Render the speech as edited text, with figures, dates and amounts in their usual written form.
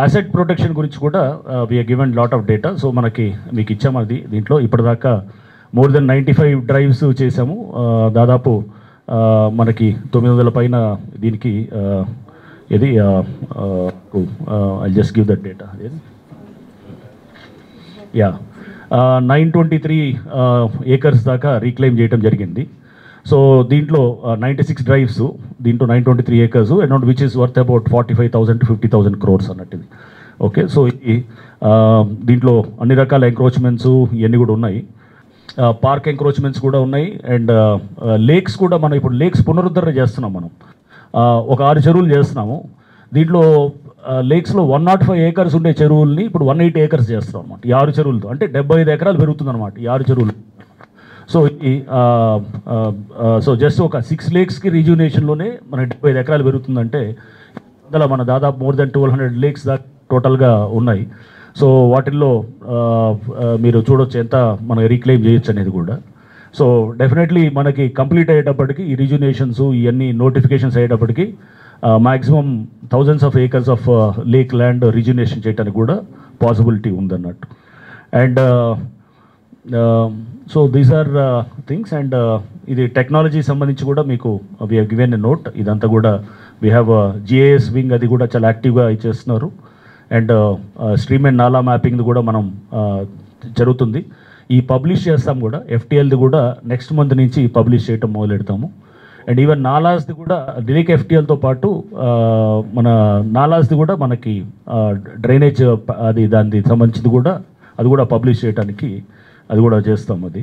Asset protection గురించి కూడా we are given lot of data. So మనకి మీకు ఇచ్చాము అది. దీంట్లో ఇప్పటిదాకా మోర్ దెన్ 95 డ్రైవ్స్ చేసాము. దాదాపు మనకి 900 పైన దీనికి ఇది I just give that data. Yeah 923 acres దాకా రీక్లెయిమ్ చేయడం జరిగింది. సో దీంట్లో 96 డ్రైవ్స్, దీంట్లో 923 acres around which is worth about 45,000 to 50,000 crores అన్నట్టుది. ఓకే, సో ఇది దీంట్లో అన్ని రకాల ఎంక్రోచ్మెంట్స్ ఇవన్నీ కూడా ఉన్నాయి. పార్క్ ఎంక్రోచ్మెంట్స్ కూడా ఉన్నాయి. అండ్ లేక్స్ కూడా మనం ఇప్పుడు లేక్స్ పునరుద్ధరణ చేస్తున్నాం. మనం ఒక 6 చెరువులు చేస్తున్నాము. దీంట్లో లేక్స్లో 105 ఏకర్స్ ఉండే చెరువుల్ని ఇప్పుడు 180 ఏకర్స్ చేస్తున్నాం అనమాట. ఈ 6 చెరువులతో అంటే 75 ఎకరాలు పెరుగుతుంది అనమాట ఈ 6 చెరువులు. సో జస్ట్ ఒక 6 లేక్స్కి రీజునేషన్లోనే మన 75 ఎకరాలు పెరుగుతుందంటే అందులో మన దాదాపు మోర్ దెన్ 1200 లేక్స్ దాకా టోటల్గా ఉన్నాయి. సో వాటిల్లో మీరు చూడొచ్చు ఎంత మనం రీక్లెయిమ్ చేయొచ్చు అనేది కూడా. సో డెఫినెట్లీ మనకి కంప్లీట్ అయ్యేటప్పటికి ఈ రీజునేషన్స్ ఇవన్నీ నోటిఫికేషన్స్ అయ్యేటప్పటికి maximum thousands of acres of lake land rejuvenation చేయడానికి కూడా పాసిబిలిటీ ఉందన్నట్టు. And so these are things. And ఇది టెక్నాలజీ సంబంధించి కూడా మీకు we have given a note. ఇదంతా కూడా వీ హ్యావ్ జిఐఎస్ వింగ్, అది కూడా చాలా యాక్టివ్గా ఇచ్చేస్తున్నారు. అండ్ స్ట్రీమ్ అండ్ నాలా మ్యాపింగ్ కూడా మనం జరుగుతుంది. ఈ పబ్లిష్ చేస్తాం కూడా, ఎఫ్టీఎల్ది కూడా నెక్స్ట్ మంత్ నుంచి పబ్లిష్ చేయటం మొదలెడతాము. అండ్ ఈవెన్ నాలాస్ది కూడా డిలిక్ ఎఫ్టీఎల్తో పాటు మన నాలాస్ది కూడా మనకి డ్రైనేజ్ అది దానికి సంబంధించింది కూడా అది కూడా పబ్లిష్ చేయడానికి అది కూడా చేస్తాం అది.